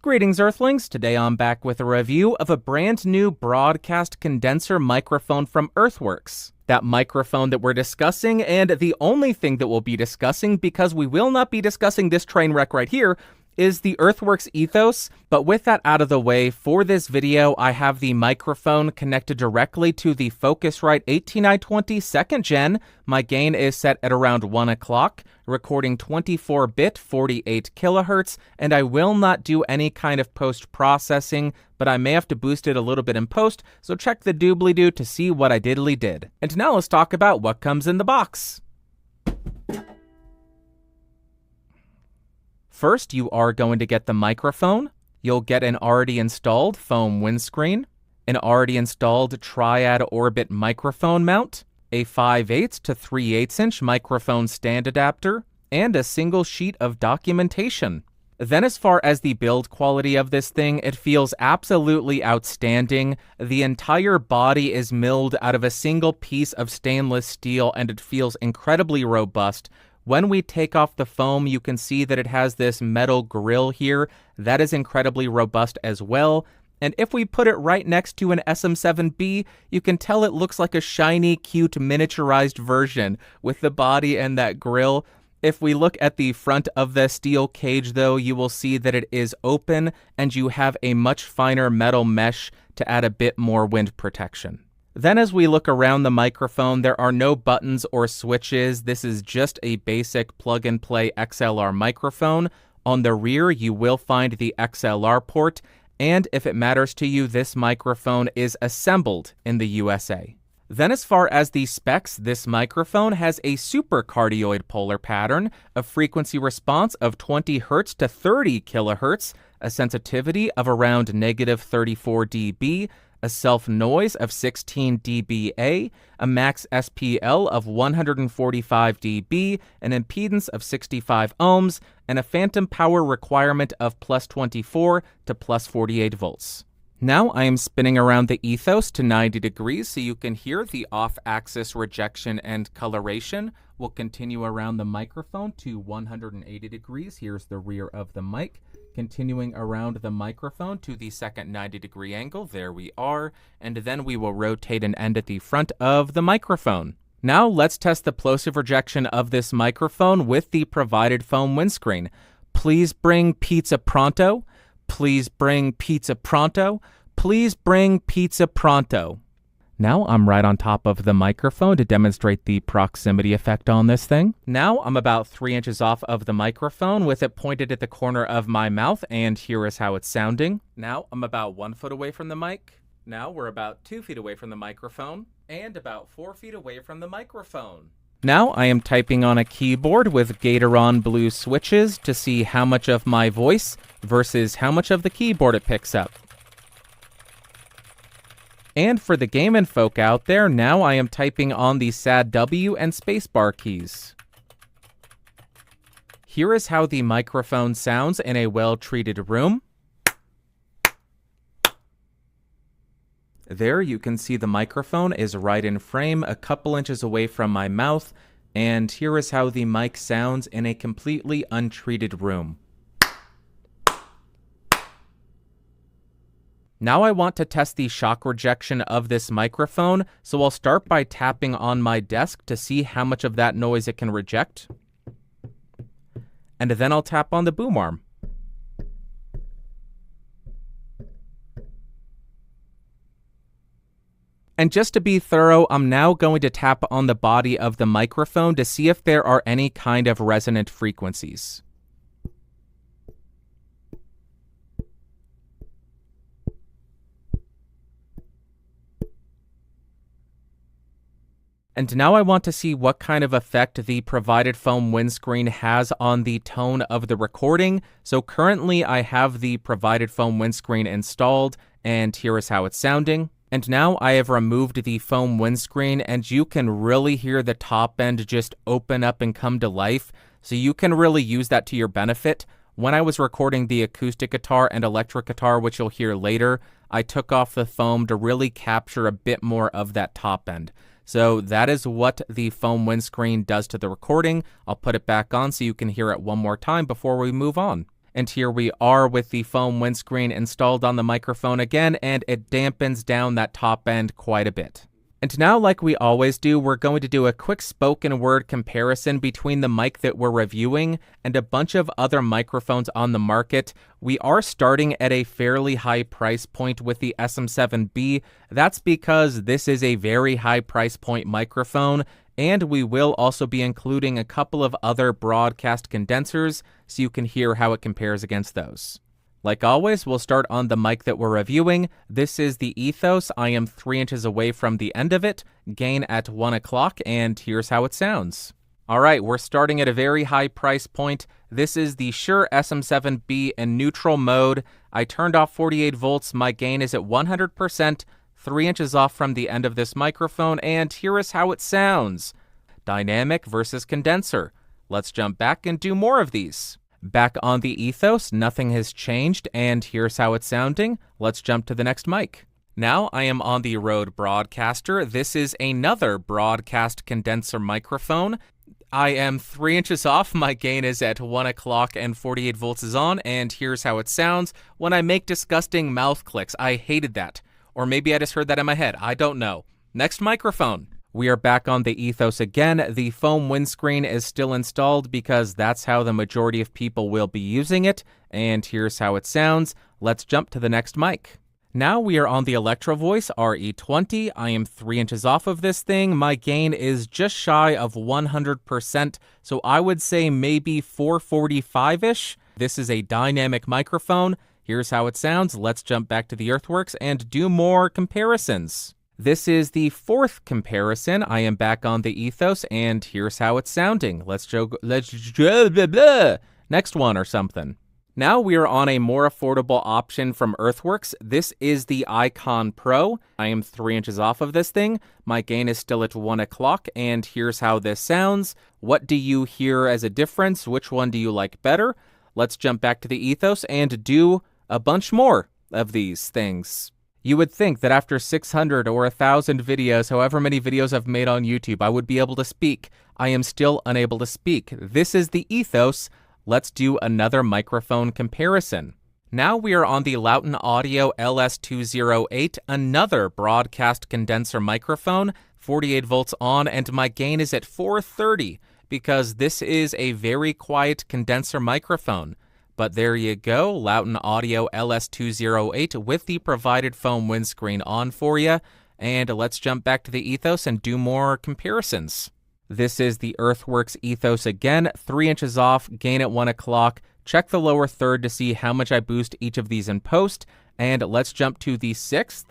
Greetings, Earthlings. Today I'm back with a review of a brand new broadcast condenser microphone from EARTHWORKS. That microphone that we're discussing, and the only thing that we'll be discussing, because we will not be discussing this train wreck right here, is the EARTHWORKS Ethos. But with that out of the way, for this video, I have the microphone connected directly to the Focusrite 18920 2nd Gen. My gain is set at around 1 o'clock, recording 24-bit 48 kilohertz, and I will not do any kind of post-processing, but I may have to boost it a little bit in post, so check the doobly-doo to see what I diddly did. And now let's talk about what comes in the box. First, you are going to get the microphone. You'll get an already installed foam windscreen, an already installed Triad Orbit microphone mount, a 5/8 to 3/8 inch microphone stand adapter, and a single sheet of documentation. Then as far as the build quality of this thing, it feels absolutely outstanding. The entire body is milled out of a single piece of stainless steel, and it feels incredibly robust. When we take off the foam, you can see that it has this metal grill here. That is incredibly robust as well. And if we put it right next to an SM7B, you can tell it looks like a shiny, cute, miniaturized version with the body and that grill. If we look at the front of the steel cage, though, you will see that it is open and you have a much finer metal mesh to add a bit more wind protection. Then as we look around the microphone, there are no buttons or switches. This is just a basic plug-and-play XLR microphone. On the rear, you will find the XLR port, and if it matters to you, this microphone is assembled in the USA. Then as far as the specs, this microphone has a supercardioid polar pattern, a frequency response of 20 Hz to 30 kHz, a sensitivity of around -34 dB, a self-noise of 16 dBA, a max SPL of 145 dB, an impedance of 65 ohms, and a phantom power requirement of +24 to +48 volts. Now I am spinning around the Ethos to 90 degrees so you can hear the off-axis rejection and coloration. We'll continue around the microphone to 180 degrees. Here's the rear of the mic. Continuing around the microphone to the second 90-degree angle, there we are, and then we will rotate and end at the front of the microphone. Now let's test the plosive rejection of this microphone with the provided foam windscreen. Please bring pizza pronto. Please bring pizza pronto. Please bring pizza pronto. Now I'm right on top of the microphone to demonstrate the proximity effect on this thing. Now I'm about 3 inches off of the microphone with it pointed at the corner of my mouth, and here is how it's sounding. Now I'm about 1 foot away from the mic. Now we're about 2 feet away from the microphone, and about 4 feet away from the microphone. Now I am typing on a keyboard with Gatoron blue switches to see how much of my voice versus how much of the keyboard it picks up. And for the game folk out there, now I am typing on the SAD W and spacebar keys. Here is how the microphone sounds in a well-treated room. There you can see the microphone is right in frame, a couple inches away from my mouth, and here is how the mic sounds in a completely untreated room. Now I want to test the shock rejection of this microphone, so I'll start by tapping on my desk to see how much of that noise it can reject. And then I'll tap on the boom arm. And just to be thorough, I'm now going to tap on the body of the microphone to see if there are any kind of resonant frequencies. And now I want to see what kind of effect the provided foam windscreen has on the tone of the recording. So currently I have the provided foam windscreen installed, and here is how it's sounding. And now I have removed the foam windscreen, and you can really hear the top end just open up and come to life. So you can really use that to your benefit. When I was recording the acoustic guitar and electric guitar, which you'll hear later, I took off the foam to really capture a bit more of that top end. So that is what the foam windscreen does to the recording. I'll put it back on so you can hear it one more time before we move on. And here we are with the foam windscreen installed on the microphone again, and it dampens down that top end quite a bit. And now, like we always do, we're going to do a quick spoken word comparison between the mic that we're reviewing and a bunch of other microphones on the market. We are starting at a fairly high price point with the SM7B. That's because this is a very high price point microphone, and we will also be including a couple of other broadcast condensers so you can hear how it compares against those. Like always, we'll start on the mic that we're reviewing. This is the Ethos. I am 3 inches away from the end of it, gain at 1 o'clock, and here's how it sounds. All right, we're starting at a very high price point. This is the Shure SM7B in neutral mode. I turned off 48 volts. My gain is at 100%, 3 inches off from the end of this microphone, and here is how it sounds. Dynamic versus condenser. Let's jump back and do more of these. Back on the Ethos, nothing has changed, and here's how it's sounding. Let's jump to the next mic. Now I am on the Rode Broadcaster. This is another broadcast condenser microphone. I am 3 inches off. My gain is at 1 o'clock and 48 volts is on, and here's how it sounds when I make disgusting mouth clicks. I hated that. Or maybe I just heard that in my head. I don't know. Next microphone. We are back on the Ethos again. The foam windscreen is still installed because that's how the majority of people will be using it. And here's how it sounds. Let's jump to the next mic. Now we are on the Electro Voice RE20. I am 3 inches off of this thing. My gain is just shy of 100%, so I would say maybe 445-ish. This is a dynamic microphone. Here's how it sounds. Let's jump back to the EARTHWORKS and do more comparisons. This is the fourth comparison. I am back on the Ethos, and here's how it's sounding. Next one or something. Now we are on a more affordable option from EARTHWORKS. This is the Icon Pro. I am 3 inches off of this thing. My gain is still at 1 o'clock, and here's how this sounds. What do you hear as a difference? Which one do you like better? Let's jump back to the Ethos and do a bunch more of these things. You would think that after 600 or 1,000 videos, however many videos I've made on YouTube, I would be able to speak. I am still unable to speak. This is the Ethos. Let's do another microphone comparison. Now we are on the Lauten Audio LS208, another broadcast condenser microphone, 48 volts on, and my gain is at 430 because this is a very quiet condenser microphone. But there you go, Lauten Audio LS208 with the provided foam windscreen on for you. And let's jump back to the Ethos and do more comparisons. This is the EARTHWORKS Ethos again, 3 inches off, gain at 1 o'clock. Check the lower third to see how much I boost each of these in post. And let's jump to the 6th,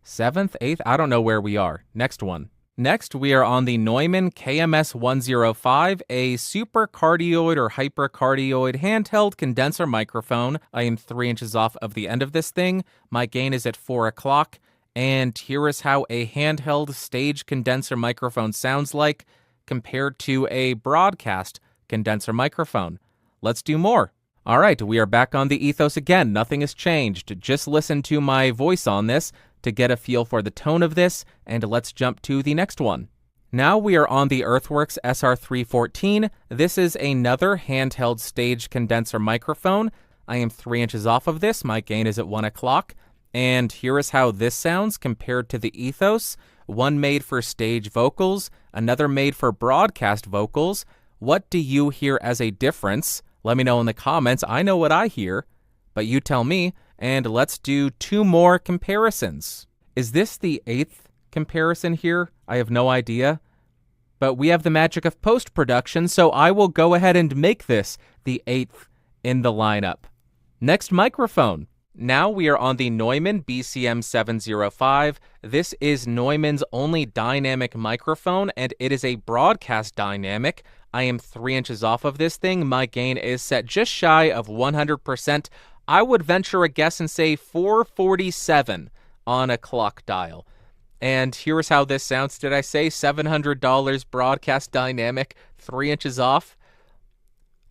7th, 8th, I don't know where we are. Next one. Next, we are on the Neumann KMS105, a supercardioid or hypercardioid handheld condenser microphone. I am 3 inches off of the end of this thing. My gain is at 4 o'clock. And here is how a handheld stage condenser microphone sounds like compared to a broadcast condenser microphone. Let's do more. All right, we are back on the Ethos again. Nothing has changed. Just listen to my voice on this to get a feel for the tone of this, and let's jump to the next one. Now we are on the EARTHWORKS SR314. This is another handheld stage condenser microphone. I am 3 inches off of this. My gain is at 1 o'clock. And here is how this sounds compared to the Ethos. One made for stage vocals, another made for broadcast vocals. What do you hear as a difference? Let me know in the comments. I know what I hear, but you tell me. And let's do 2 more comparisons. Is this the 8th comparison here? I have no idea. But we have the magic of post-production, so I will go ahead and make this the 8th in the lineup. Next microphone. Now we are on the Neumann BCM705. This is Neumann's only dynamic microphone, and it is a broadcast dynamic. I am 3 inches off of this thing. My gain is set just shy of 100%. I would venture a guess and say 447 on a clock dial. And here's how this sounds. Did I say $700 broadcast dynamic, 3 inches off?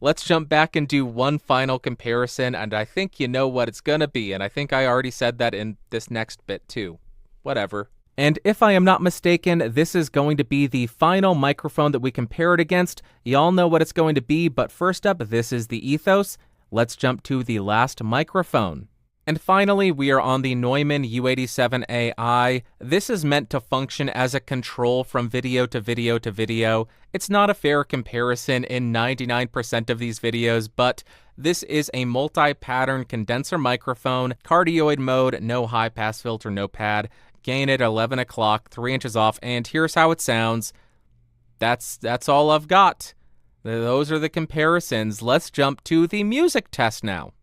Let's jump back and do one final comparison, and I think you know what it's going to be, and I think I already said that in this next bit too. Whatever. And if I am not mistaken, this is going to be the final microphone that we compare it against. Y'all know what it's going to be, but first up, this is the Ethos. Let's jump to the last microphone. And finally, we are on the Neumann U87AI. This is meant to function as a control from video to video to video. It's not a fair comparison in 99% of these videos, but this is a multi-pattern condenser microphone, cardioid mode, no high-pass filter, no pad, gain at 11 o'clock, 3 inches off, and here's how it sounds. That's all I've got. Those are the comparisons. Let's jump to the music test now.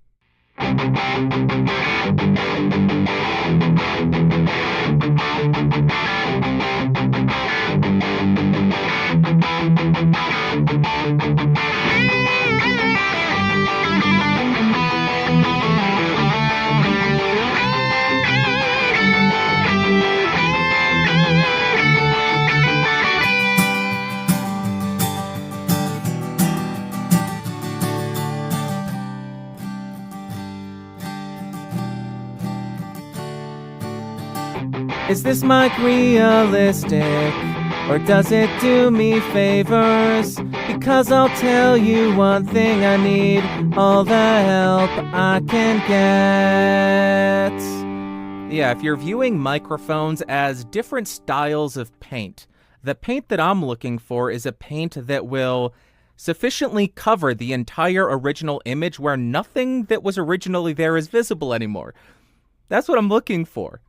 Is this mic realistic, or does it do me favors? Because I'll tell you one thing, I need all the help I can get. Yeah, if you're viewing microphones as different styles of paint, the paint that I'm looking for is a paint that will sufficiently cover the entire original image where nothing that was originally there is visible anymore. That's what I'm looking for.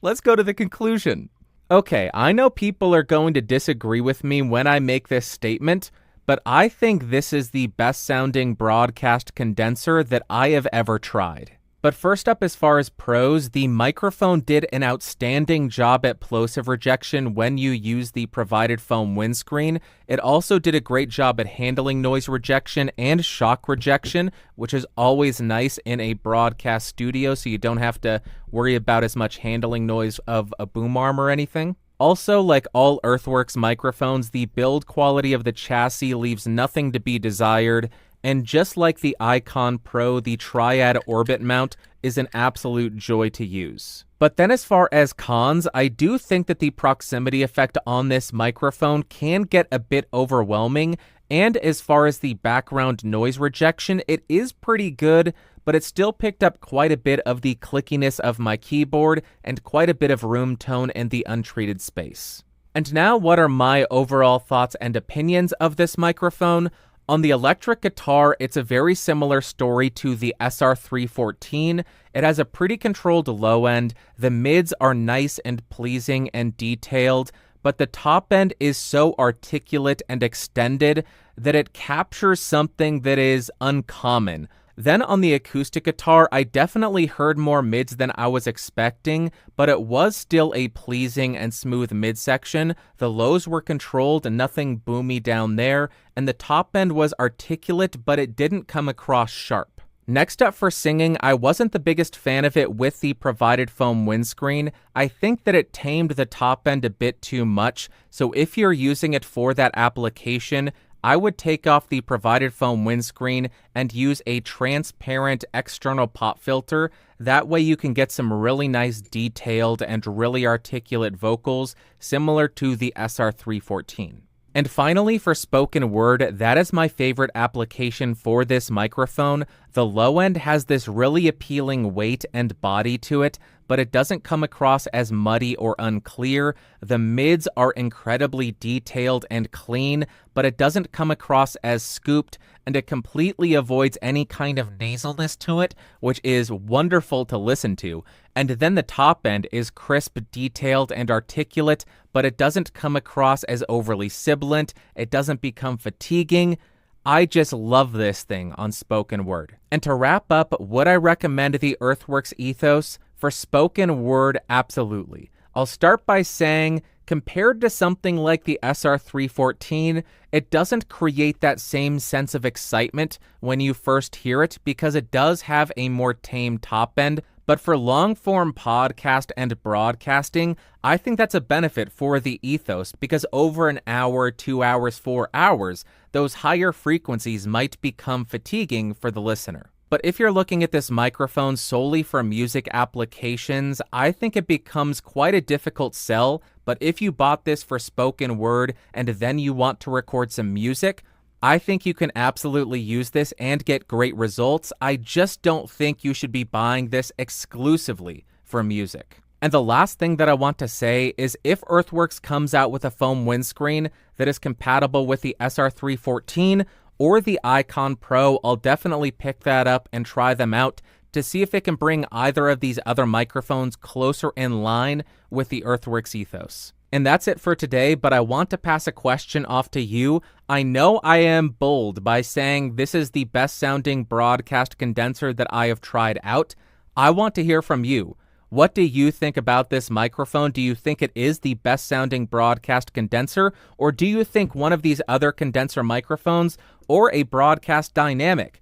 Let's go to the conclusion. Okay, I know people are going to disagree with me when I make this statement, but I think this is the best sounding broadcast condenser that I have ever tried. But first up, as far as pros, the microphone did an outstanding job at plosive rejection when you use the provided foam windscreen. It also did a great job at handling noise rejection and shock rejection, which is always nice in a broadcast studio, so you don't have to worry about as much handling noise of a boom arm or anything. Also, like all EARTHWORKS microphones, the build quality of the chassis leaves nothing to be desired. And just like the Icon Pro, the Triad Orbit mount is an absolute joy to use. But then as far as cons, I do think that the proximity effect on this microphone can get a bit overwhelming. And as far as the background noise rejection, it is pretty good, but it still picked up quite a bit of the clickiness of my keyboard and quite a bit of room tone in the untreated space. And now, what are my overall thoughts and opinions of this microphone? On the electric guitar, it's a very similar story to the SR314. It has a pretty controlled low end, the mids are nice and pleasing and detailed, but the top end is so articulate and extended that it captures something that is uncommon. Then on the acoustic guitar, I definitely heard more mids than I was expecting, but it was still a pleasing and smooth midsection. The lows were controlled and nothing boomy down there, and the top end was articulate, but it didn't come across sharp. Next up for singing, I wasn't the biggest fan of it with the provided foam windscreen. I think that it tamed the top end a bit too much, so if you're using it for that application, I would take off the provided foam windscreen and use a transparent external pop filter. That way you can get some really nice detailed and really articulate vocals, similar to the SR314. And finally, for spoken word, that is my favorite application for this microphone. The low end has this really appealing weight and body to it, but it doesn't come across as muddy or unclear. The mids are incredibly detailed and clean, but it doesn't come across as scooped, and it completely avoids any kind of nasalness to it, which is wonderful to listen to. And then the top end is crisp, detailed, and articulate, but it doesn't come across as overly sibilant. It doesn't become fatiguing. I just love this thing on spoken word. And to wrap up, would I recommend the EARTHWORKS Ethos? For spoken word, absolutely. I'll start by saying, compared to something like the SR314, it doesn't create that same sense of excitement when you first hear it because it does have a more tame top end. But for long-form podcast and broadcasting, I think that's a benefit for the Ethos because over an hour, 2 hours, 4 hours, those higher frequencies might become fatiguing for the listener. But if you're looking at this microphone solely for music applications, I think it becomes quite a difficult sell. But if you bought this for spoken word and then you want to record some music, I think you can absolutely use this and get great results. I just don't think you should be buying this exclusively for music. And the last thing that I want to say is if EARTHWORKS comes out with a foam windscreen that is compatible with the SR314 or the Icon Pro, I'll definitely pick that up and try them out to see if it can bring either of these other microphones closer in line with the EARTHWORKS ethos. And that's it for today, but I want to pass a question off to you. I know I am bold by saying this is the best sounding broadcast condenser that I have tried out. I want to hear from you. What do you think about this microphone? Do you think it is the best sounding broadcast condenser? Or do you think one of these other condenser microphones or a broadcast dynamic